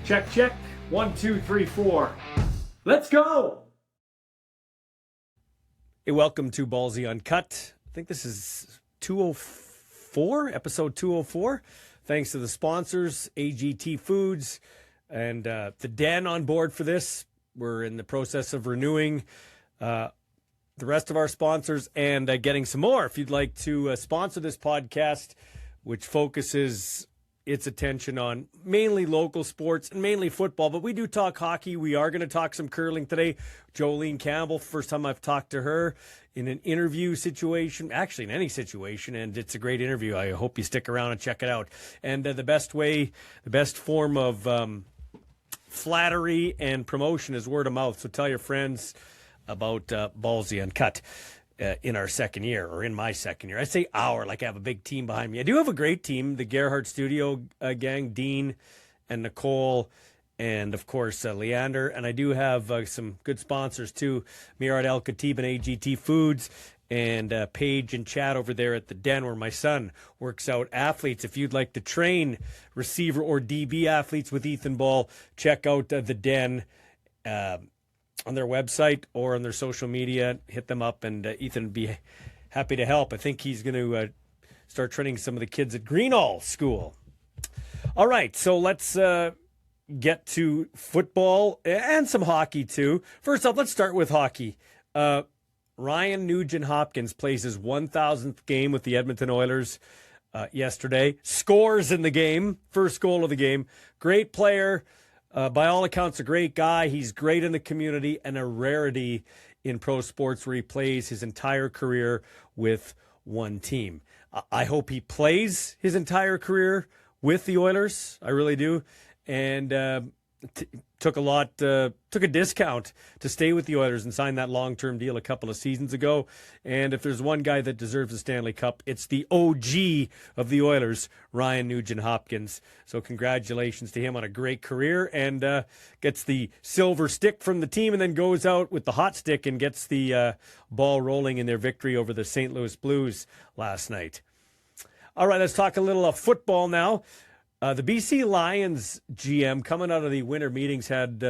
Check, check. 1, 2, 3, 4. Let's go! Hey, welcome to Ballsy Uncut. I think this is 204, episode 204. Thanks to the sponsors, AGT Foods, and the Den on board for this. We're in the process of renewing the rest of our sponsors and getting some more. If you'd like to sponsor this podcast, which focuses its attention on mainly local sports and mainly football, but we do talk hockey. We are going to talk some curling today. Jolene Campbell, first time I've talked to her in an interview situation, actually in any situation, and it's a great interview. I hope you stick around and check it out. And the best form of flattery and promotion is word of mouth. So tell your friends about Ballsy Uncut. In our second year, or in my second year. I say our, like I have a big team behind me. I do have a great team, the Gerhardt Studio gang, Dean and Nicole, and of course, Leander. And I do have some good sponsors too, Mirat El Khatib and AGT Foods, and Paige and Chad over there at the Den where my son works out athletes. If you'd like to train receiver or DB athletes with Ethan Ball, check out the Den on their website or on their social media. Hit them up, and Ethan would be happy to help. I think he's going to start training some of the kids at Greenall School. All right, so let's get to football and some hockey too. First off, let's start with hockey. Ryan Nugent-Hopkins plays his 1,000th game with the Edmonton Oilers yesterday. Scores in the game, first goal of the game. Great player. By all accounts, a great guy. He's great in the community and a rarity in pro sports where he plays his entire career with one team. I hope he plays his entire career with the Oilers. I really do. And took a discount to stay with the Oilers and sign that long-term deal a couple of seasons ago. And if there's one guy that deserves a Stanley Cup, it's the OG of the Oilers, Ryan Nugent-Hopkins. So congratulations to him on a great career, and gets the silver stick from the team and then goes out with the hot stick and gets the ball rolling in their victory over the St. Louis Blues last night. All right, let's talk a little football now. The BC Lions GM, coming out of the winter meetings, had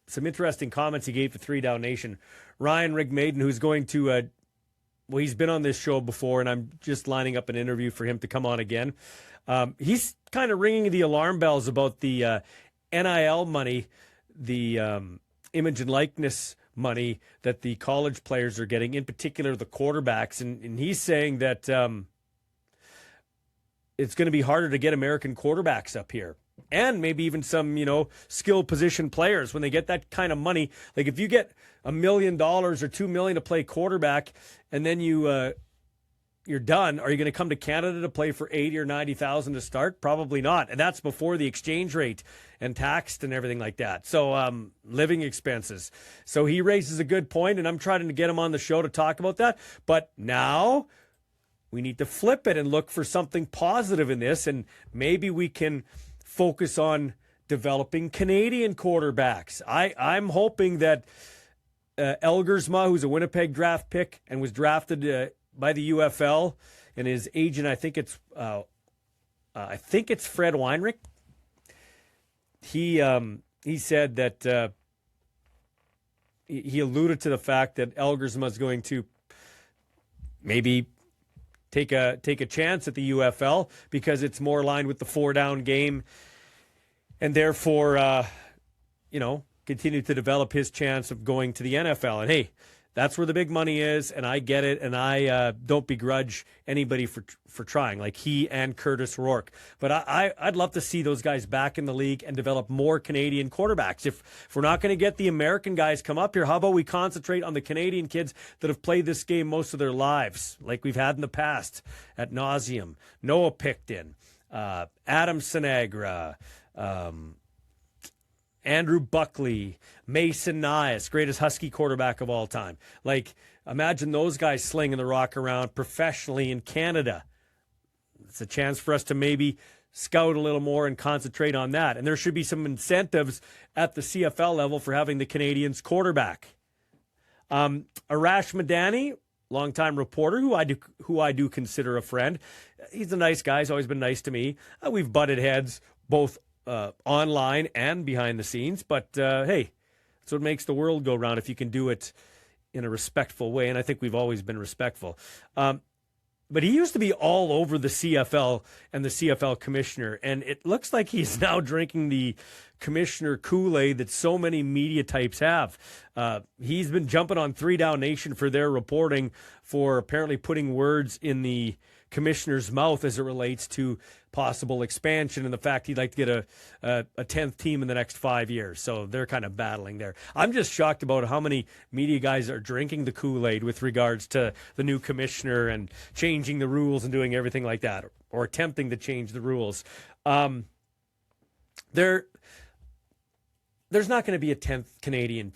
some interesting comments he gave to 3 Down Nation. Ryan Rigmaiden, who's going to, he's been on this show before, and I'm just lining up an interview for him to come on again. He's kind of ringing the alarm bells about the NIL money, the image and likeness money that the college players are getting, in particular the quarterbacks. And he's saying that it's going to be harder to get American quarterbacks up here, and maybe even some, skill position players when they get that kind of money. Like if you get $1 million or $2 million to play quarterback, and then you're done, are you going to come to Canada to play for $80,000 or $90,000 to start? Probably not, and that's before the exchange rate and taxed and everything like that. So living expenses. So he raises a good point, and I'm trying to get him on the show to talk about that. But now we need to flip it and look for something positive in this, and maybe we can focus on developing Canadian quarterbacks. I'm hoping that Elgersma, who's a Winnipeg draft pick and was drafted by the UFL, and his agent, I think it's Fred Weinrich. He said that he alluded to the fact that Elgersma is going to maybe take a chance at the UFL because it's more aligned with the 4-down game, and therefore, continue to develop his chance of going to the NFL. And hey, that's where the big money is, and I get it, and I don't begrudge anybody for trying, like he and Curtis Rourke. But I'd love to see those guys back in the league and develop more Canadian quarterbacks. If we're not going to get the American guys come up here, how about we concentrate on the Canadian kids that have played this game most of their lives, like we've had in the past ad nauseum? Noah Picton, Adam Sinagra, Andrew Buckley, Mason Nias, greatest Husky quarterback of all time. Like, imagine those guys slinging the rock around professionally in Canada. It's a chance for us to maybe scout a little more and concentrate on that. And there should be some incentives at the CFL level for having the Canadians quarterback. Arash Madani, longtime reporter who I do consider a friend. He's a nice guy. He's always been nice to me. We've butted heads both online and behind the scenes. But hey, that's what makes the world go round if you can do it in a respectful way. And I think we've always been respectful. But he used to be all over the CFL and the CFL commissioner. And it looks like he's now drinking the commissioner Kool-Aid that so many media types have. He's been jumping on 3 Down Nation for their reporting for apparently putting words in the commissioner's mouth as it relates to possible expansion and the fact he'd like to get a 10th team in the next 5 years. So they're kind of battling there. I'm just shocked about how many media guys are drinking the Kool-Aid with regards to the new commissioner and changing the rules and doing everything like that, or attempting to change the rules. There's not going to be a 10th Canadian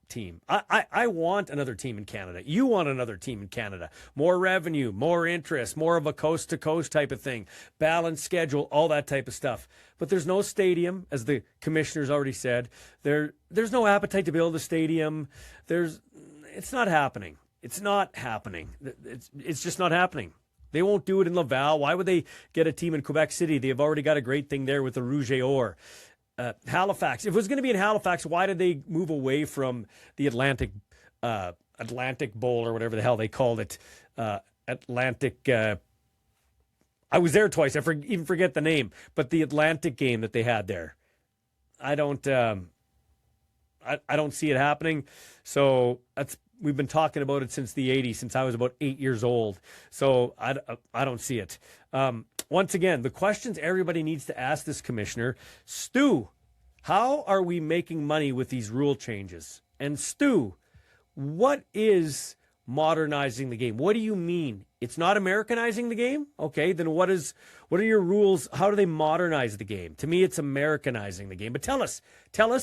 team. I want another team in Canada. You want another team in Canada. More revenue, more interest, more of a coast-to-coast type of thing, balanced schedule, all that type of stuff. But there's no stadium, as the commissioner's already said. There's no appetite to build a stadium. It's not happening. It's not happening. It's just not happening. They won't do it in Laval. Why would they get a team in Quebec City? They've already got a great thing there with the Rouge et Or. Halifax. If it was going to be in Halifax, why did they move away from the Atlantic Bowl or whatever the hell they called it? Atlantic. I was there twice. I even forget the name, but the Atlantic game that they had there. I don't see it happening. So we've been talking about it since the 80s, since I was about 8 years old. So I don't see it. Once again, the questions everybody needs to ask this commissioner: Stu, how are we making money with these rule changes? And Stu, what is modernizing the game? What do you mean? It's not Americanizing the game? Okay, then what are your rules? How do they modernize the game? To me, it's Americanizing the game. But tell us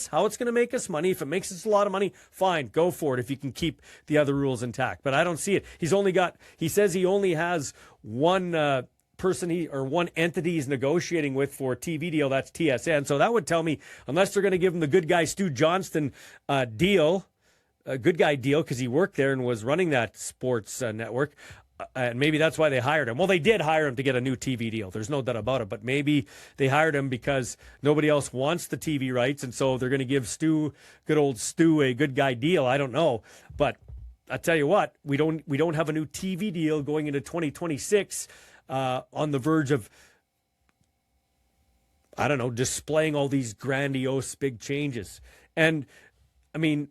how it's going to make us money. If it makes us a lot of money, fine, go for it if you can keep the other rules intact. But I don't see it. He says he only has one one entity he's negotiating with for a TV deal. That's TSN. So that would tell me, unless they're going to give him the good guy Stu Johnston deal, a good guy deal, because he worked there and was running that sports network, and maybe that's why they hired him. Well, they did hire him to get a new TV deal. There's no doubt about it. But maybe they hired him because nobody else wants the TV rights, and so they're going to give good old Stu, a good guy deal. I don't know, but I tell you what, we don't have a new TV deal going into 2026. On the verge of, I don't know, displaying all these grandiose big changes. And, I mean,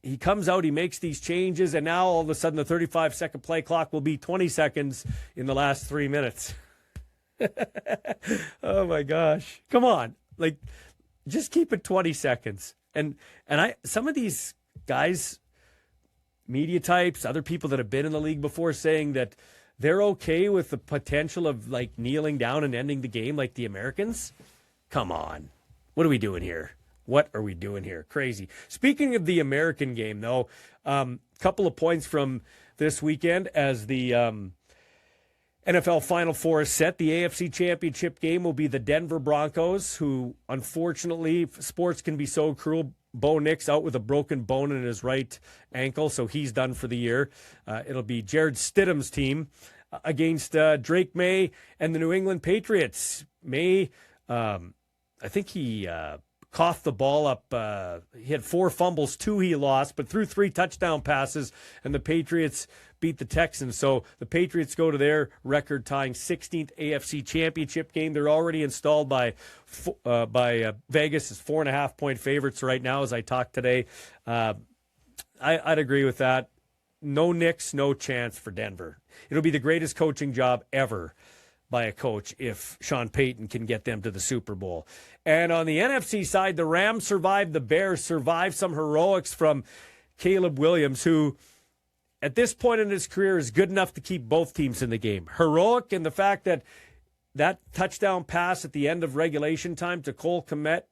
he comes out, he makes these changes, and now all of a sudden the 35-second play clock will be 20 seconds in the last 3 minutes. Oh, my gosh. Come on. Just keep it 20 seconds. And some of these guys, media types, other people that have been in the league before, saying that they're okay with the potential of kneeling down and ending the game like the Americans. Come on. What are we doing here? Crazy. Speaking of the American game, though, couple of points from this weekend as the NFL Final Four is set. The AFC Championship game will be the Denver Broncos, who, unfortunately, sports can be so cruel. Bo Nix out with a broken bone in his right ankle, so he's done for the year. It'll be Jared Stidham's team against Drake May and the New England Patriots. May, I think he coughed the ball up. He had 4 fumbles, 2 he lost, but threw 3 touchdown passes, and the Patriots beat the Texans. So the Patriots go to their record-tying 16th AFC Championship game. They're already installed by Vegas as 4.5-point favorites right now as I talk today. I'd agree with that. No Knicks, no chance for Denver. It'll be the greatest coaching job ever by a coach if Sean Payton can get them to the Super Bowl. And on the NFC side, the Rams survived. The Bears survived. Some heroics from Caleb Williams, who at this point in his career is good enough to keep both teams in the game. Heroic in the fact that touchdown pass at the end of regulation time to Cole Kmet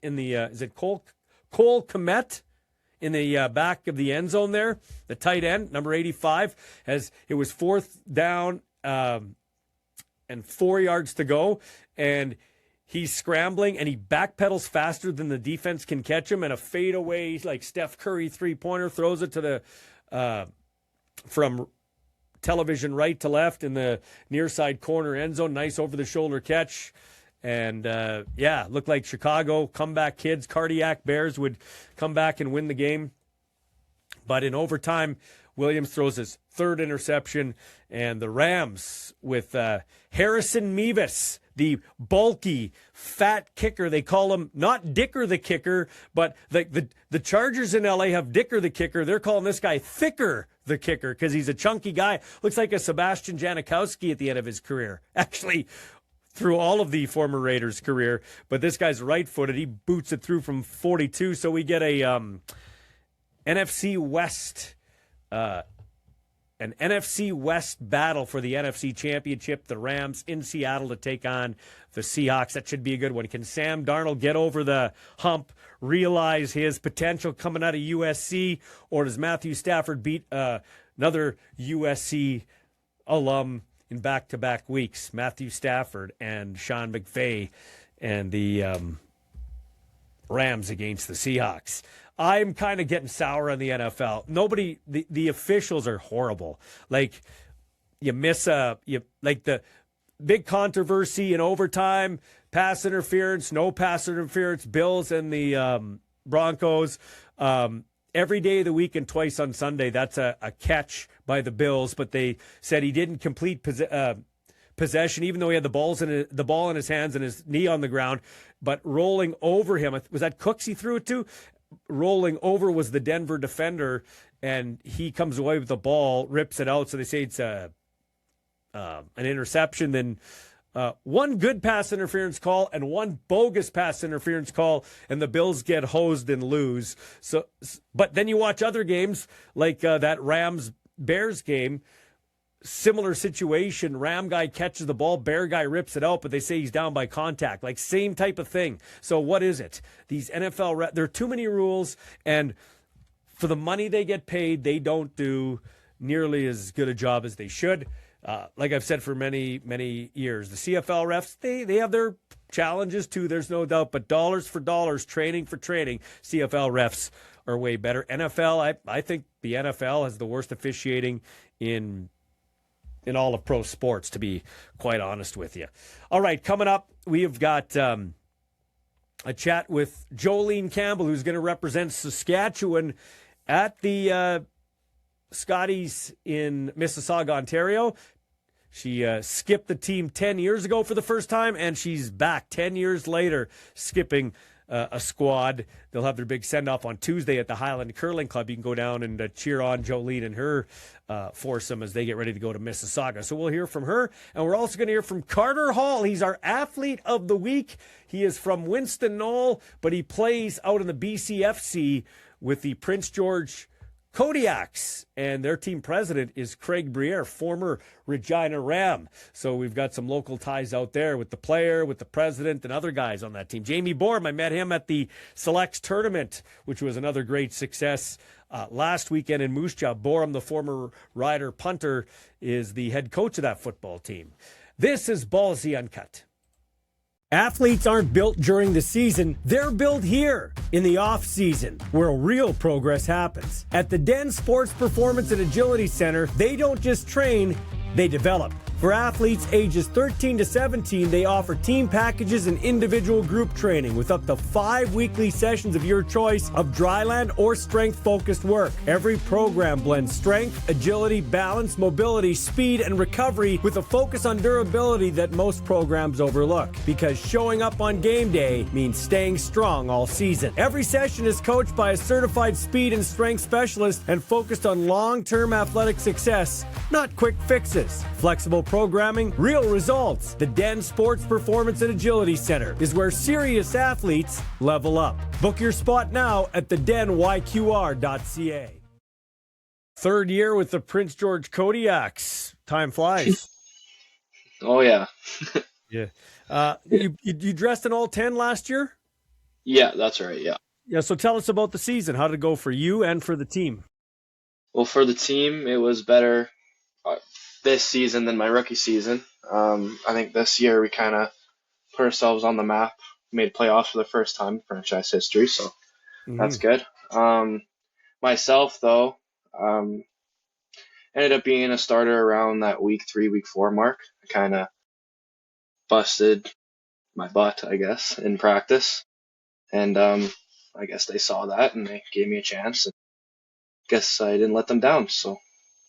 in the is it Cole Kmet in the back of the end zone there, the tight end, number 85, as it was 4th down and 4 yards to go, and he's scrambling and he backpedals faster than the defense can catch him, and a fadeaway like Steph Curry 3-pointer throws it to the from television right to left in the near side corner end zone. Nice over the shoulder catch. And, looked like Chicago comeback kids, Cardiac Bears would come back and win the game. But in overtime, Williams throws his third interception, and the Rams with Harrison Mevis, the bulky, fat kicker. They call him not Dicker the kicker, but the Chargers in LA have Dicker the kicker. They're calling this guy Thicker the kicker because he's a chunky guy. Looks like a Sebastian Janikowski at the end of his career. Actually, through all of the former Raiders' career. But this guy's right-footed. He boots it through from 42. So we get a NFC West an NFC West battle for the NFC Championship. The Rams in Seattle to take on the Seahawks. That should be a good one. Can Sam Darnold get over the hump, realize his potential coming out of USC, or does Matthew Stafford beat another USC alum in back-to-back weeks? Matthew Stafford and Sean McVay and the Rams against the Seahawks. I'm kind of getting sour on the NFL. The officials are horrible. Like, you miss the big controversy in overtime, pass interference, no pass interference, Bills and the Broncos. Every day of the week and twice on Sunday, that's a catch by the Bills, but they said he didn't complete possession, even though he had the ball in his hands and his knee on the ground. But rolling over him, was that Cooks he threw it to? Rolling over was the Denver defender, and he comes away with the ball, rips it out. So they say it's an interception. Then one good pass interference call and one bogus pass interference call, and the Bills get hosed and lose. So, but then you watch other games like that Rams-Bears game. Similar situation. Ram guy catches the ball, Bear guy rips it out, but they say he's down by contact. Like, same type of thing. So what is it? These NFL there are too many rules, and for the money they get paid, they don't do nearly as good a job as they should. Like I've said for many, many years, the CFL refs, they have their challenges too, there's no doubt, but dollars for dollars, training for training, CFL refs are way better. NFL, I think the NFL has the worst officiating in all of pro sports, to be quite honest with you. All right, coming up, we have got a chat with Jolene Campbell, who's going to represent Saskatchewan at the Scotties in Mississauga, Ontario. She skipped the team 10 years ago for the first time, and she's back 10 years later skipping a squad. They'll have their big send-off on Tuesday at the Highland Curling Club. You can go down and cheer on Jolene and her foursome as they get ready to go to Mississauga. So we'll hear from her, and we're also going to hear from Carter Hall. He's our Athlete of the Week. He is from Winston Knoll, but he plays out in the BCFC with the Prince George Kodiaks, and their team president is Craig Briere, former Regina Ram. So we've got some local ties out there with the player, with the president, and other guys on that team. Jamie Borm, I met him at the Selects tournament, which was another great success last weekend in Moose Jaw. Borm, the former Rider punter, is the head coach of that football team. This is Ballsy Uncut. Athletes aren't built during the season, they're built here in the off-season, where real progress happens. At the Den Sports Performance and Agility Center, they don't just train, they develop. For athletes ages 13 to 17, they offer team packages and individual group training with up to 5 weekly sessions of your choice of dryland or strength-focused work. Every program blends strength, agility, balance, mobility, speed, and recovery with a focus on durability that most programs overlook. Because showing up on game day means staying strong all season. Every session is coached by a certified speed and strength specialist and focused on long-term athletic success, not quick fixes. Flexible programming, real results. The Den Sports Performance and Agility Center is where serious athletes level up. Book your spot now at thedenyqr.ca. Third year with the Prince George Kodiaks. Time flies. Oh, yeah. Yeah. You dressed in all 10 last year? Yeah, that's right, yeah. Yeah, so tell us about the season. How did it go for you and for the team? Well, for the team, it was better this season than my rookie season. I think this year we kind of put ourselves on the map, made playoffs for the first time in franchise history, so that's good. Myself, though, ended up being a starter around that week 3, week 4 mark. I kind of busted my butt, I guess, in practice. And I guess they saw that and they gave me a chance. And guess I didn't let them down. So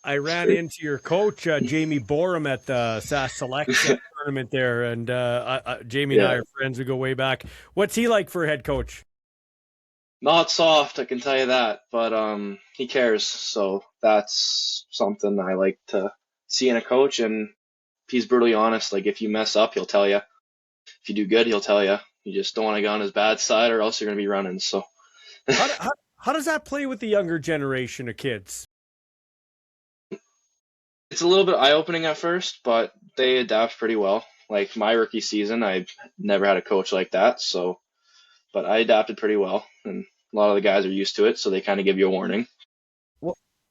I it's ran great. into your coach, Jamie Borum, at the SAS Selects tournament there, and Jamie and I Yeah, are friends. We go way back. What's he like for a head coach? not soft, I can tell you that. But he cares. So that's something I like to see in a coach. And he's brutally honest. Like if you mess up, he'll tell you. If you do good, he'll tell you. You just don't want to get on his bad side, or else you're gonna be running. So How, do- how, how does that play with the younger generation of kids? it's a little bit eye-opening at first, but they adapt pretty well. Like my rookie season, I never had a coach like that, so but I adapted pretty well, and a lot of the guys are used to it, so they kind of give you a warning.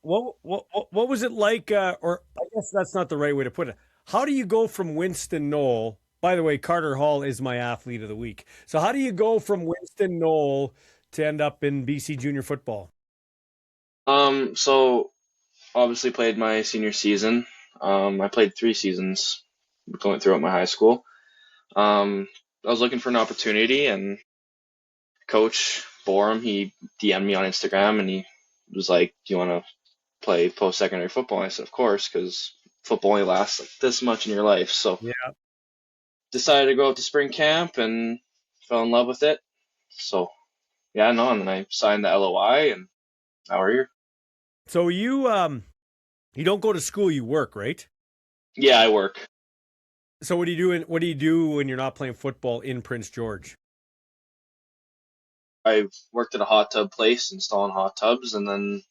What what was it like? Or I guess that's not the right way to put it. How do you go from Winston Knoll? By the way, Carter Hall is my athlete of the week. So how do you go from Winston Knoll to end up in BC junior football? So obviously played my senior season. I played 3 seasons going throughout my high school. I was looking for an opportunity, and Coach Borum, he DM'd me on Instagram, and he was like, "Do you want to play post-secondary football?" And I said, "Of course," because football only lasts like this much in your life. So Yeah. decided to go out to spring camp and fell in love with it. So yeah, no, and then I signed the LOI, and now we're here. So you don't go to school, you work, right? Yeah, I work. So what do you do when you're not playing football in Prince George? I've worked at a hot tub place installing hot tubs, and then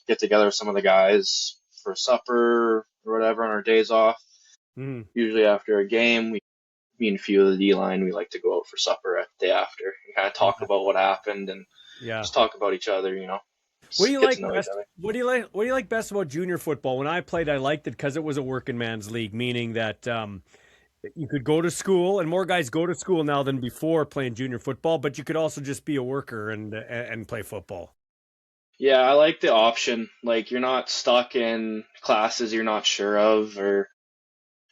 get together with some of the guys for supper or whatever on our days off. Mm, Usually after a game, me and a few of the D line, we like to go out for supper at the day after and kind of talk yeah. about what happened and Yeah. just talk about each other. What do Just you get to like know each best? other. What do you like best about junior football? When I played, I liked it because it was a working man's league, meaning that you could go to school, and more guys go to school now than before playing junior football. But you could also just be a worker and play football. Yeah, I like the option. Like you're not stuck in classes you're not sure of or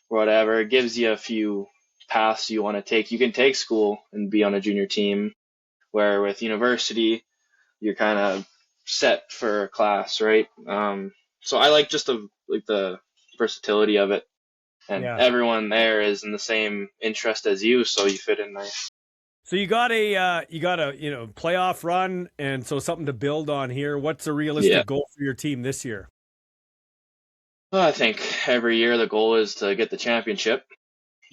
whatever. It gives you a few paths you want to take. You can take school and be on a junior team, where with university you're kind of set for a class, right? So I like just the versatility of it, and Yeah. everyone there is in the same interest as you, so you fit in nice. So you got a playoff run, and so something to build on here. What's a Yeah, realistic goal for your team this year? well, I think every year the goal is to get the championship,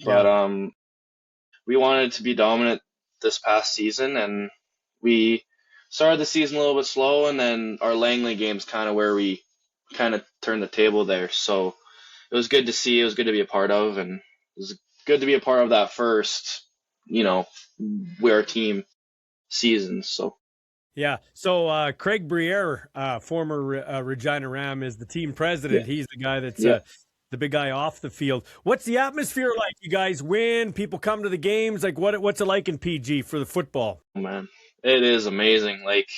but Yeah. we wanted to be dominant this past season, and we started the season a little bit slow, and then our Langley game's kind of where we kind of turned the table there. So it was good to see. It was good to be a part of, and it was good to be a part of that first, you know, we're a team season. So Yeah. So Craig Briere, former Regina Ram, is the team yeah, president. He's the guy that's yeah, the big guy off the field. What's the atmosphere like? You guys win. People come to the games. Like what's it like in PG for the football? man, it is amazing. Like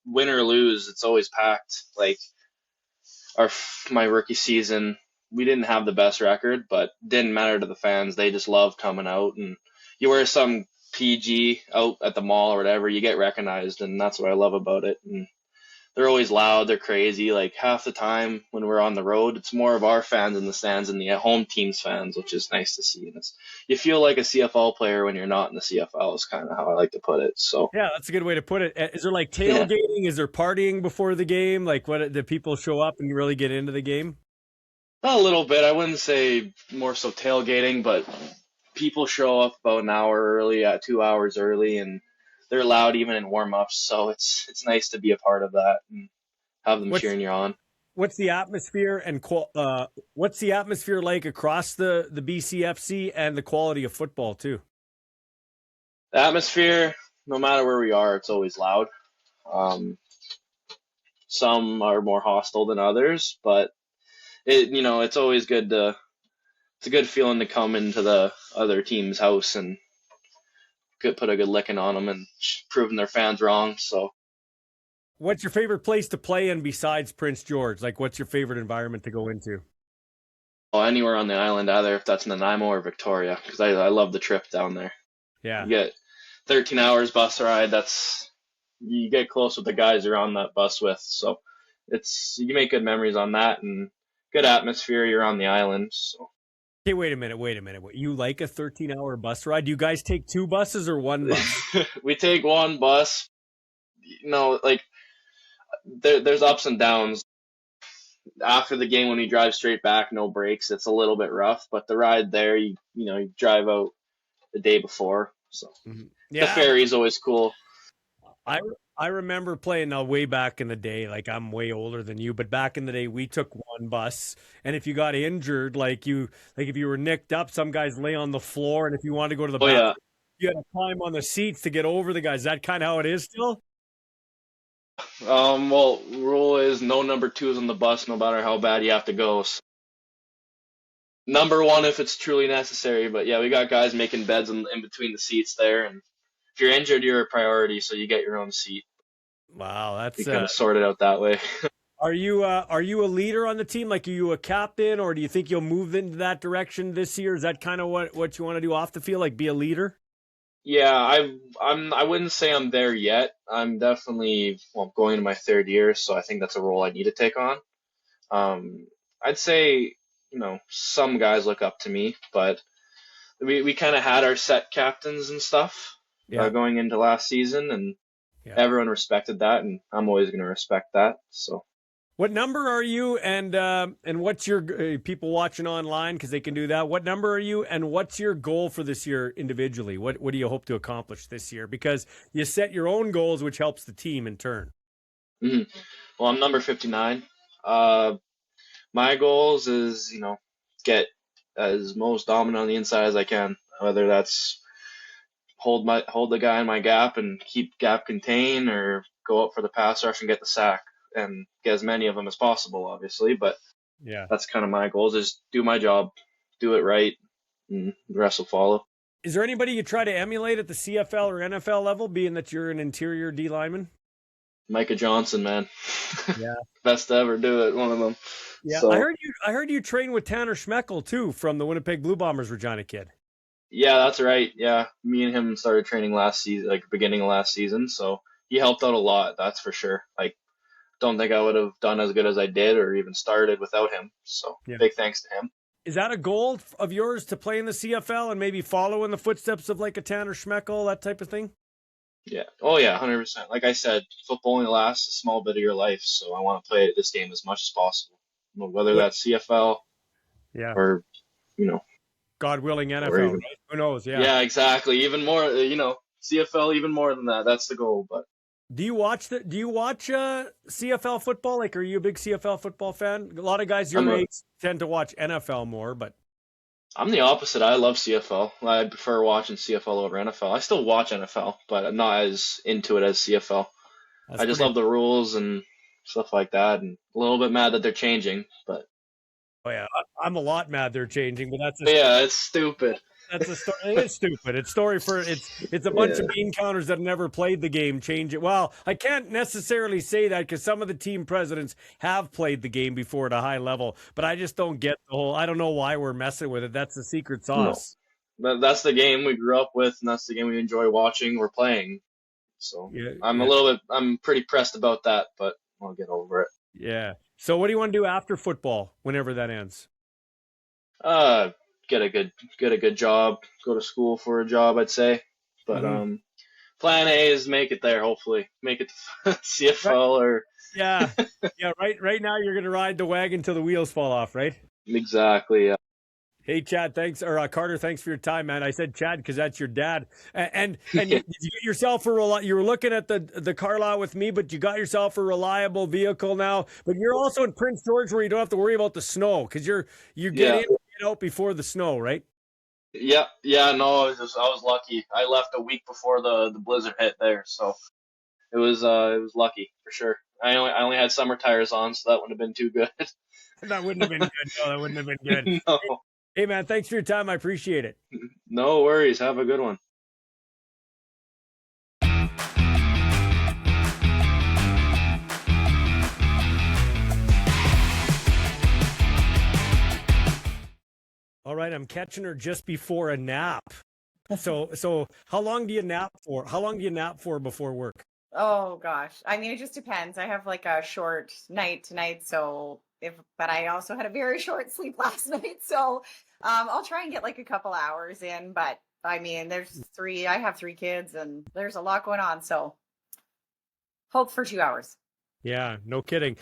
win or lose, it's always packed. Like my rookie season, we didn't have the best record, but didn't matter to the fans. They just love coming out, and you wear some PG out at the mall or whatever, you get recognized, and that's what I love about it. And they're always loud, they're crazy. Like half the time when we're on the road, it's more of our fans in the stands than the home team's fans, which is nice to see. And you feel like a CFL player when you're not in the CFL is kind of how I like to put it. So Yeah, that's a good way to put it. Is there like yeah, tailgating? Is there partying before the game? Like what do people show up and really get into the game? a little bit. I wouldn't say more so tailgating, but people show up about an hour early, 2 hours early, and they're loud even in warm ups. So it's nice to be a part of that and have them What's cheering you on. what's the atmosphere and what's the atmosphere like across the BCFC and the quality of football too? The atmosphere, no matter where we are, it's always loud. Um, some are more hostile than others, but it's always good to it's a good feeling to come into the other team's house and put a good licking on them and proving their fans wrong. So What's your favorite place to play in besides Prince George? Like, what's your favorite environment to go into? anywhere on the island, either if that's Nanaimo or Victoria, because I love the trip down there. Yeah. You get 13 hours bus ride. You get close with the guys you're on that bus with. So you make good memories on that and good atmosphere. You're on the island. So Okay, wait a minute. You like a 13-hour bus ride? Do you guys take 2 buses or 1 bus? we take one bus. Like there's ups and downs. After the game, when we drive straight back, no breaks, it's a little bit rough. But the ride there, you drive out the day before. So the Yeah, ferry is always cool. I I remember playing now way back in the day. Like I'm way older than you, but back in the day we took 1 bus, and if you got injured, like if you were nicked up, some guys lay on the floor, and if you wanted to go to the Oh bathroom, yeah. you had to climb on the seats to get over the guys. Is that kind of how it is still? Well, rule is no number twos on the bus, no matter how bad you have to go. So, number one if it's truly necessary. But yeah, we got guys making beds in between the seats there, and if you're injured, you're a priority, so you get your own seat. Wow, We that's kind of sort it out that way. are you a leader on the team? Like, are you a captain, or do you think you'll move into that direction this year? Is that kind of what you want to do off the field, like be a leader? Yeah, I wouldn't say I'm there yet. I'm definitely going into my 3rd year, so I think that's a role I need to take on. I'd say some guys look up to me, but we kind of had our set captains and stuff Yeah, going into last season, and yeah. everyone respected that, and I'm always going to respect that. So What number are you, and what's your people watching online because they can do that? What number are you, and what's your goal for this year individually? What do you hope to accomplish this year? Because you set your own goals, which helps the team in turn. hmm well, I'm number 59. My goals is get as most dominant on the inside as I can, whether that's hold the guy in my gap and keep gap contain, or go up for the pass rush and get the sack and get as many of them as possible, obviously. But Yeah. that's kind of my goals: is do my job, do it right, and the rest will follow. Is there anybody you try to emulate at the CFL or NFL level, being that you're an interior D lineman? Micah Johnson, man, Yeah. best to ever do it. One of them. Yeah, So I heard you train with Tanner Schmeckel too from the Winnipeg Blue Bombers Regina kid. yeah, that's right. Yeah, me and him started training last season, like beginning of last season. So he helped out a lot, that's for sure. Like, don't think I would have done as good as I did or even started without him. So Yeah. big thanks to him. Is that a goal of yours to play in the CFL and maybe follow in the footsteps of like a Tanner Schmeckel, that type of thing? Yeah. Oh yeah, 100%. Like I said, football only lasts a small bit of your life, so I want to play this game as much as possible. Whether What? that's CFL Yeah. or you know, God willing, or NFL, even right? Who knows? Yeah. yeah, exactly. Even more, CFL even more than that. That's the goal. But Do you watch CFL football? Like, are you a big CFL football fan? A lot of guys I'm your a, age tend to watch NFL more, but I'm the opposite. I love CFL. I prefer watching CFL over NFL. I still watch NFL, but I'm not as into it as CFL. that's I just pretty. love the rules and stuff like that, and a little bit mad that they're changing. Oh yeah, I'm a lot mad they're changing, but But yeah, it's stupid. that's a story. It is stupid. It's a bunch Yeah. of bean counters that never played the game change it. Well, I can't necessarily say that because some of the team presidents have played the game before at a high level, but I just don't get the whole. I don't know why we're messing with it. That's the secret No. sauce. That's the game we grew up with, and that's the game we enjoy watching or playing. So Yeah, I'm yeah, I'm pretty pressed about that, but I'll get over it. yeah. So, what do you want to do after football, whenever that ends? Uh, get a good job, go to school for a job, I'd say. But Hmm. plan A is make it there. Hopefully, make it to Right. CFL or Yeah, yeah. Right now, you're gonna ride the wagon till the wheels fall off, right? exactly. Hey, Chad, thanks, or Carter, thanks for your time, man. I said Chad because that's your dad. And you, did you get yourself you were looking at the car lot with me, but you got yourself a reliable vehicle now. But you're also in Prince George where you don't have to worry about the snow because you get in Yeah, and get out before the snow, right? yeah. No, I was lucky. I left a week before the blizzard hit there, so it was lucky for sure. I only had summer tires on, so that wouldn't have been too good. That wouldn't have been good. No, that wouldn't have been good. No, Hey, man, thanks for your time. I appreciate it. no worries. Have a good one. All right, I'm catching her just before a nap. So how long do you nap for? How long do you nap for before work? Oh gosh. I mean, it just depends. I have like a short night tonight, but I also had a very short sleep last night, so I'll try and get like a couple hours in, but I mean, I have three kids and there's a lot going on, so hope for 2 hours. Yeah, no kidding.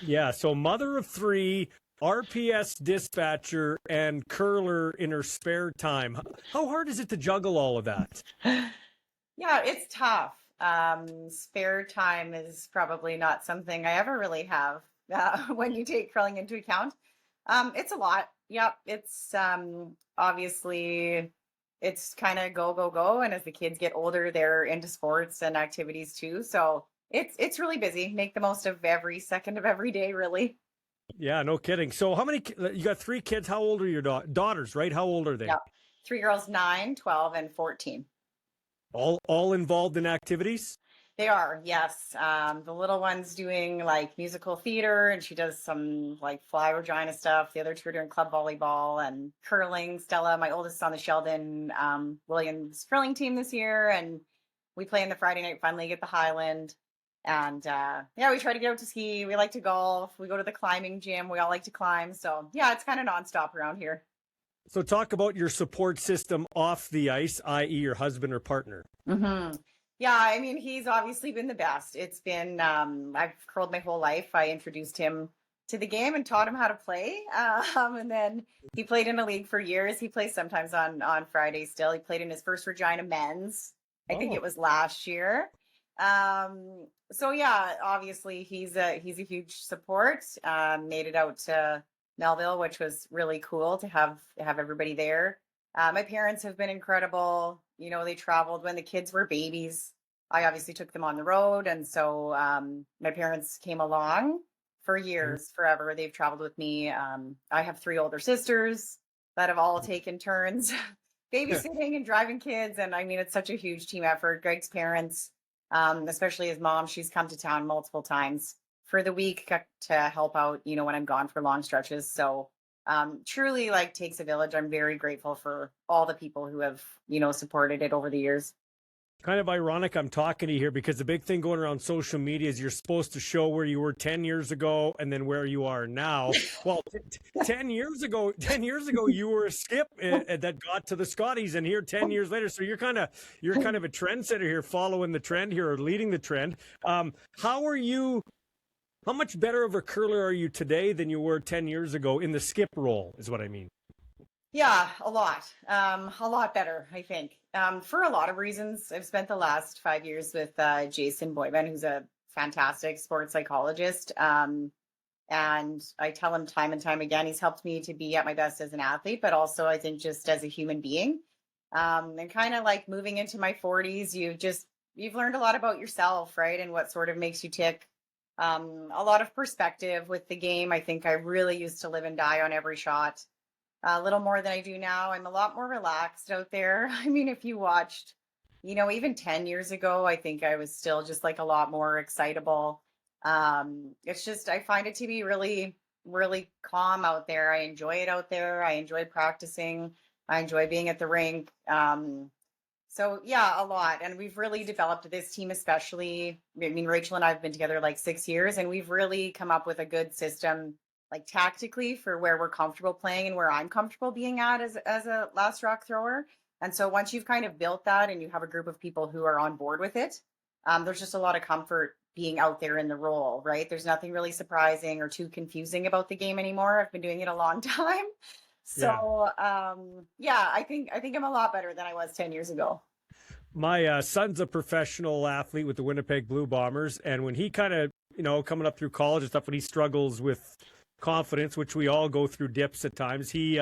Yeah, so mother of three, RPS dispatcher, and curler in her spare time. How hard is it to juggle all of that? Yeah, it's tough. Spare time is probably not something I ever really have when you take curling into account. It's a lot. Yep, it's obviously it's kind of go go go, and as the kids get older, they're into sports and activities too. So it's really busy. Make the most of every second of every day, really. Yeah, no kidding. So how many, you got three kids. How old are your daughters, right? How old are they? Yeah, three girls, 9, 12, and 14. All involved in activities? They are, yes. The little one's doing like musical theater and she does some like fly Regina stuff. The other two are doing club volleyball and curling. Stella, my oldest, is on the Sheldon Williams curling team this year. And we play in the Friday Night Fun League at the Highland. And yeah, we try to get out to ski. We like to golf. We go to the climbing gym. We all like to climb. So yeah, it's kind of nonstop around here. So talk about your support system off the ice, i.e. your husband or partner. Mm-hmm. Yeah, I mean, he's obviously been the best. It's been, I've curled my whole life. I introduced him to the game and taught him how to play. And then he played in a league for years. He plays sometimes on Fridays still. He played in his first Regina men's. I think it was last year. So yeah, obviously he's a huge support. Made it out to Melville, which was really cool to have everybody there. My parents have been incredible. You know, they traveled when the kids were babies. I obviously took them on the road. And so my parents came along for years, forever. They've traveled with me. I have three older sisters that have all taken turns babysitting and driving kids. And I mean, it's such a huge team effort. Greg's parents, especially his mom, she's come to town multiple times for the week to help out, you know, when I'm gone for long stretches. So truly like takes a village. I'm very grateful for all the people who have, you know, supported it over the years. Kind of ironic I'm talking to you here because the big thing going around social media is you're supposed to show where you were 10 years ago and then where you are now. Well, 10 years ago you were a skip that got to the Scotties, and here 10 years later. So you're kind of a trendsetter here, following the trend here or leading the trend. How much better of a curler are you today than you were 10 years ago in the skip role is what I mean. Yeah, a lot better, I think, for a lot of reasons. I've spent the last 5 years with Jason Boyman, who's a fantastic sports psychologist. And I tell him time and time again, he's helped me to be at my best as an athlete, but also I think just as a human being. And kind of like moving into my 40s, you've learned a lot about yourself, right? And what sort of makes you tick. A lot of perspective with the game. I think I really used to live and die on every shot. A little more than I do now. I'm a lot more relaxed out there. I mean, if you watched, you know, even 10 years ago, I think I was still just like a lot more excitable. It's just, I find it to be really, really calm out there. I enjoy it out there. I enjoy practicing. I enjoy being at the rink. So yeah, a lot. And we've really developed this team, especially, I mean, Rachel and I have been together like 6 years, and we've really come up with a good system, like tactically, for where we're comfortable playing and where I'm comfortable being at as a last rock thrower. And so once you've kind of built that and you have a group of people who are on board with it, there's just a lot of comfort being out there in the role, right? There's nothing really surprising or too confusing about the game anymore. I've been doing it a long time. So yeah, I think I'm a lot better than I was 10 years ago. My son's a professional athlete with the Winnipeg Blue Bombers, and when he kind of, you know, coming up through college and stuff, when he struggles with confidence, which we all go through dips at times, he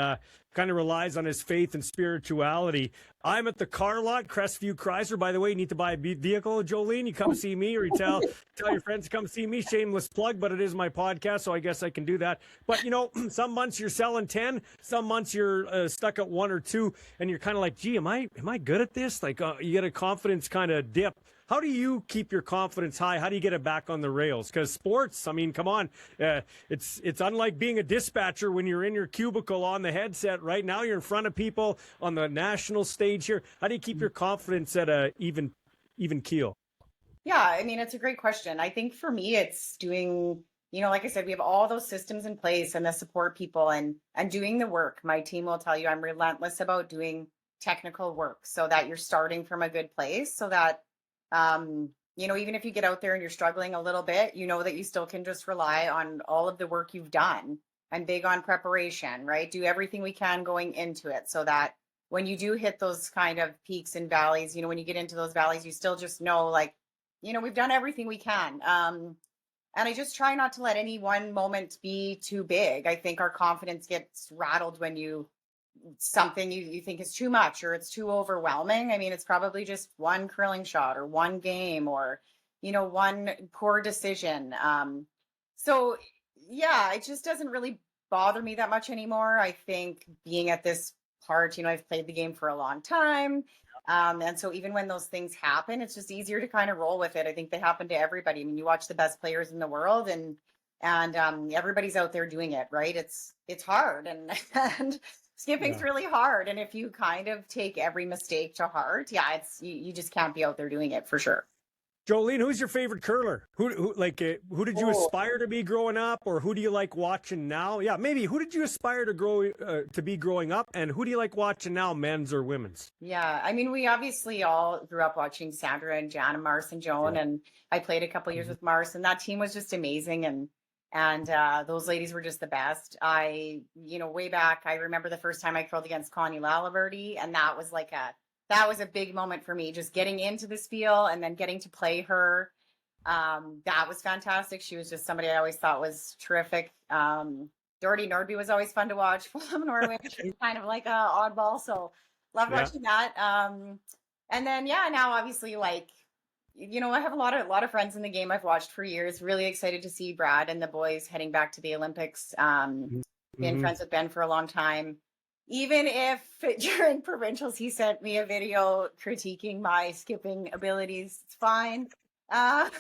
kind of relies on his faith and spirituality. I'm at the car lot, Crestview Chrysler. By the way, you need to buy a vehicle, Jolene, you come see me, or you tell your friends to come see me. Shameless plug, but it is my podcast, so I guess I can do that. But, you know, some months you're selling 10, some months you're stuck at 1 or 2, and you're kind of like, gee, am I good at this? Like, you get a confidence kind of dip. How do you keep your confidence high? How do you get it back on the rails? Because sports, I mean, come on, it's unlike being a dispatcher when you're in your cubicle on the headset right now you're in front of people on the national stage here. How do you keep your confidence at a even keel? Yeah, I mean, it's a great question. I think for me, it's doing, like I said, we have all those systems in place and the support people and doing the work. My team will tell you I'm relentless about doing technical work so that you're starting from a good place so that, even if you get out there and you're struggling a little bit, you know that you still can just rely on all of the work you've done. I'm big on preparation, right? Do everything we can going into it so that when you do hit those kind of peaks and valleys, when you get into those valleys, you still just know like, we've done everything we can. And I just try not to let any one moment be too big. I think our confidence gets rattled when something you think is too much or it's too overwhelming. I mean, it's probably just one curling shot or one game or, one poor decision. So yeah, it just doesn't really bother me that much anymore. I think being at this part, I've played the game for a long time. And so even when those things happen, it's just easier to kind of roll with it. I think they happen to everybody. I mean, you watch the best players in the world and everybody's out there doing it, right? It's hard and and skipping's really hard. And if you kind of take every mistake to heart, yeah, you just can't be out there doing it for sure. Jolene, who's your favorite curler? Who did you aspire to be growing up, or who do you like watching now? Yeah, maybe who did you aspire to be growing up, and who do you like watching now, men's or women's? Yeah, I mean, we obviously all grew up watching Sandra and Jan and Mars and Joan, and I played a couple years with Mars, and that team was just amazing, and those ladies were just the best. Way back, I remember the first time I curled against Connie Lalaverty, and that was a big moment for me, just getting into this field and then getting to play her. That was fantastic. She was just somebody I always thought was terrific. Doherty Nordby was always fun to watch from Norway. She was kind of like a oddball, so loved watching that. And then now obviously I have a lot of friends in the game I've watched for years. Really excited to see Brad and the boys heading back to the Olympics. Been friends with Ben for a long time. Even if during provincials he sent me a video critiquing my skipping abilities, it's fine. Well,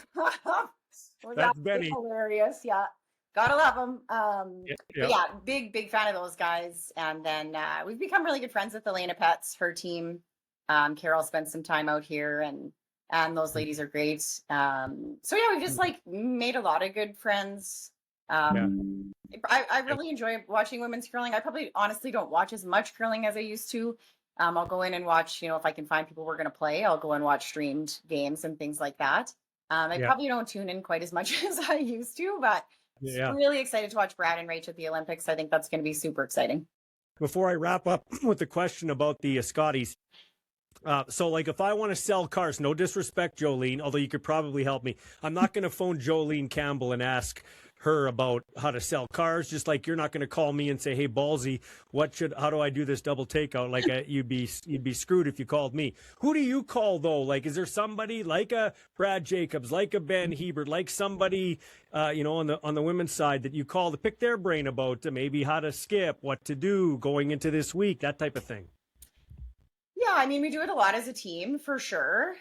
That's Benny. Hilarious. Yeah, gotta love him. But yeah, big fan of those guys. And then we've become really good friends with Elena Petz, her team. Carol spent some time out here, and those ladies are great. So yeah, we've just made a lot of good friends. I really enjoy watching women's curling. I probably honestly don't watch as much curling as I used to. I'll go in and watch, if I can find people we're going to play, I'll go and watch streamed games and things like that. I probably don't tune in quite as much as I used to, but really excited to watch Brad and Rach at the Olympics. I think that's going to be super exciting. Before I wrap up with the question about the Scotties, so if I want to sell cars, no disrespect, Jolene, although you could probably help me, I'm not going to phone Jolene Campbell and ask her about how to sell cars, just like you're not going to call me and say, hey, Ballsy, how do I do this double takeout? You'd be screwed if you called me. Who do you call though? Is there somebody like a Brad Jacobs, like a Ben Hebert, like somebody, on the women's side that you call to pick their brain about maybe how to skip, what to do going into this week, that type of thing? Yeah, I mean, we do it a lot as a team for sure.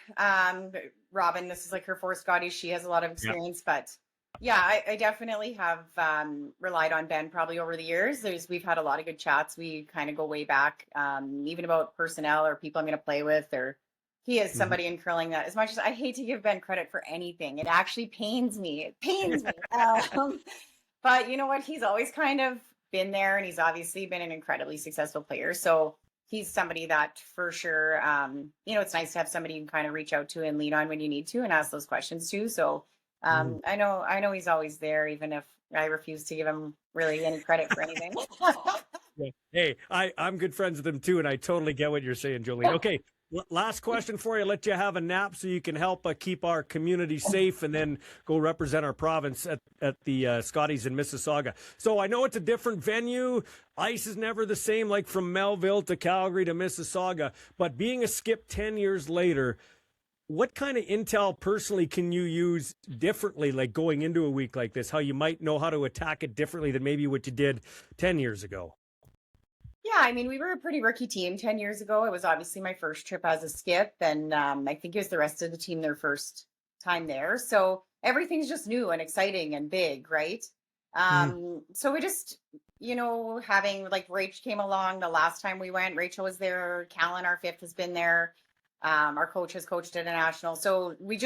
Robin, this is her fourth Scotties. She has a lot of experience, but yeah, I definitely have relied on Ben probably over the years. We've had a lot of good chats. We kind of go way back, even about personnel or people I'm going to play with, or he is somebody in curling that, as much as I hate to give Ben credit for anything, it actually pains me. It pains me. But you know what? He's always kind of been there, and he's obviously been an incredibly successful player. So he's somebody that for sure, it's nice to have somebody you can kind of reach out to and lean on when you need to and ask those questions to. So I know he's always there, even if I refuse to give him really any credit for anything. Hey, I'm good friends with him too, and I totally get what you're saying, Jolene. Okay, last question for you. Let you have a nap so you can help keep our community safe and then go represent our province at the Scotties in Mississauga. So I know it's a different venue. Ice is never the same, like from Melville to Calgary to Mississauga. But being a skip 10 years later, what kind of intel personally can you use differently, going into a week like this, how you might know how to attack it differently than maybe what you did 10 years ago? Yeah, I mean, we were a pretty rookie team 10 years ago. It was obviously my first trip as a skip, and I think it was the rest of the team their first time there. So everything's just new and exciting and big, right? So we just, having like Rach came along the last time we went. Rachel was there. Callan, our fifth, has been there. Our coach has coached at a national. So we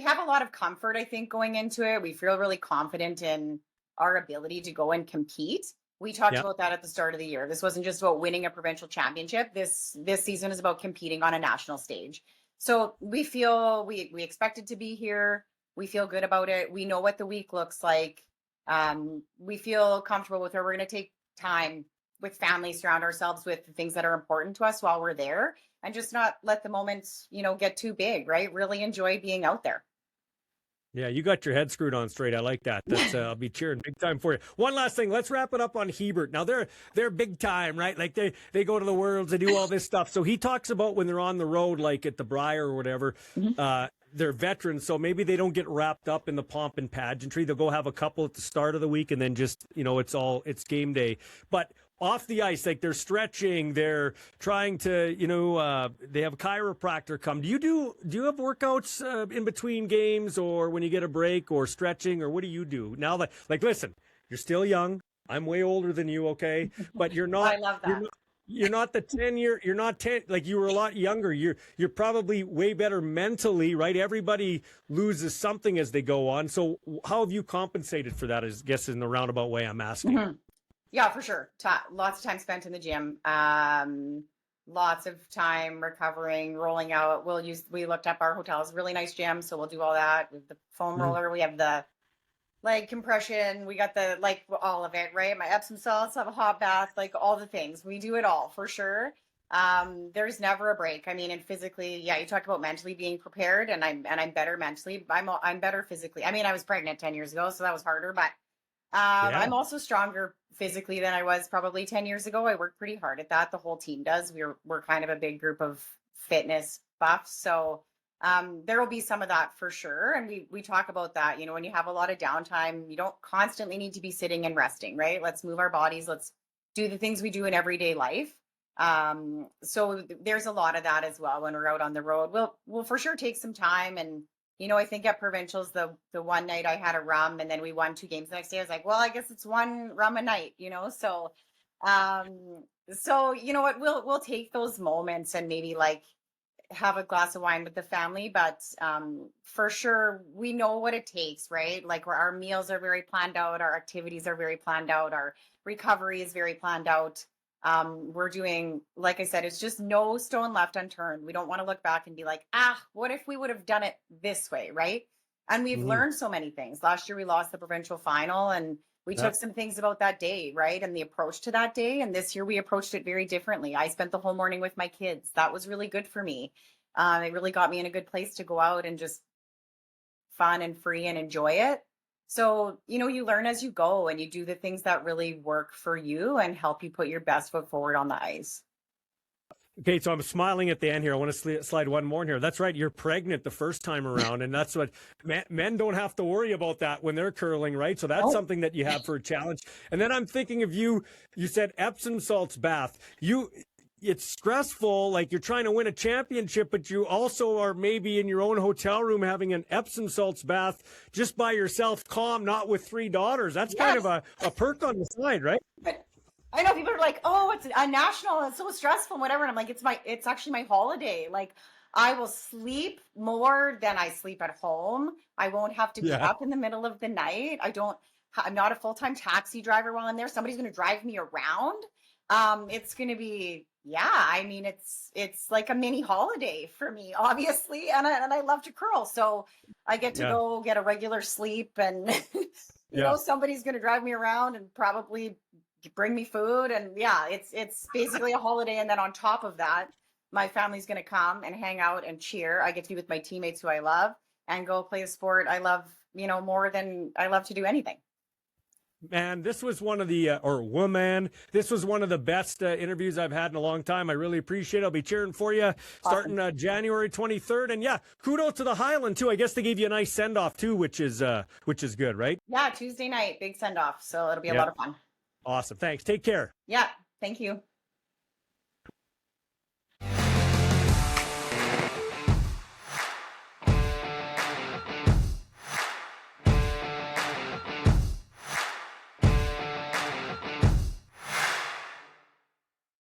have a lot of comfort, I think, going into it. We feel really confident in our ability to go and compete. We talked about that at the start of the year. This wasn't just about winning a provincial championship. This season is about competing on a national stage. So we feel we expected to be here. We feel good about it. We know what the week looks like. We feel comfortable with where we're going to take time with family, surround ourselves with the things that are important to us while we're there, and just not let the moments, get too big, right? Really enjoy being out there. Yeah, you got your head screwed on straight. I like that. That's I'll be cheering big time for you. One last thing, let's wrap it up on Hebert. Now they're big time, right? Like they go to the Worlds, they do all this stuff. So he talks about when they're on the road, like at the Briar or whatever. They're veterans, so maybe they don't get wrapped up in the pomp and pageantry. They'll go have a couple at the start of the week, and then just it's game day. But off the ice, like they're stretching, they're trying to, they have a chiropractor come. Do you have workouts in between games, or when you get a break, or stretching, or what do you do now? Like listen, you're still young. I'm way older than you, okay? But you're not. I love that. You're not the 10-year. You're not 10. Like you were a lot younger. You're probably way better mentally, right? Everybody loses something as they go on. So how have you compensated for that? I guess in the roundabout way I'm asking. Mm-hmm. Yeah, for sure. Lots of time spent in the gym. Lots of time recovering, rolling out. We looked up our hotel's really nice gym, so we'll do all that with the foam roller. We have the leg compression. We got all of it, right? My Epsom salts, have a hot bath, like all the things. We do it all for sure. There's never a break. I mean, and physically, you talked about mentally being prepared, and I'm better mentally. I'm better physically. I mean, I was pregnant 10 years ago, so that was harder, but I'm also stronger physically than I was probably 10 years ago. I work pretty hard at that. The whole team does. We're kind of a big group of fitness buffs. So there will be some of that for sure. And we talk about that, when you have a lot of downtime, you don't constantly need to be sitting and resting, right? Let's move our bodies. Let's do the things we do in everyday life. So there's a lot of that as well when we're out on the road. We'll for sure take some time. And, I think at provincials, the one night I had a rum and then we won 2 games the next day. I was like, well, I guess it's one rum a night, so, you know what, we'll take those moments and maybe have a glass of wine with the family, but for sure we know what it takes, right? Like our meals are very planned out, our activities are very planned out, our recovery is very planned out. We're doing, like I said, it's just no stone left unturned. We don't want to look back and be like, what if we would have done it this way, right? And we've learned so many things. Last year we lost the provincial final, and we took some things about that day, right? And the approach to that day. And this year we approached it very differently. I spent the whole morning with my kids. That was really good for me. It really got me in a good place to go out and just fun and free and enjoy it. So, you learn as you go, and you do the things that really work for you and help you put your best foot forward on the ice. Okay, so I'm smiling at the end here. I want to slide one more in here. That's right. You're pregnant the first time around, and that's what men don't have to worry about that when they're curling, right? So that's something that you have for a challenge. And then I'm thinking of you said Epsom salts bath. It's stressful, like you're trying to win a championship, but you also are maybe in your own hotel room having an Epsom salts bath just by yourself, calm, not with 3 daughters. That's kind of a perk on the side, right? But I know people are like, oh, it's a national, it's so stressful and whatever. And I'm like, it's actually my holiday. Like, I will sleep more than I sleep at home. I won't have to be up in the middle of the night. I'm not a full-time taxi driver while I'm there. Somebody's going to drive me around. It's going to be, I mean, it's like a mini holiday for me, obviously. And I love to curl. So I get to go get a regular sleep, and, somebody's going to drive me around and probably bring me food. And it's basically a holiday. And then on top of that, my family's going to come and hang out and cheer. I get to be with my teammates who I love and go play a sport I love, more than I love to do anything. Man, this was one of the, this was one of the best interviews I've had in a long time. I really appreciate it. I'll be cheering for you starting January 23rd. And kudos to the Highland too. I guess they gave you a nice send off too, which is good, right? Yeah, Tuesday night, big send off. So it'll be a lot of fun. Awesome. Thanks. Take care. Yeah, thank you.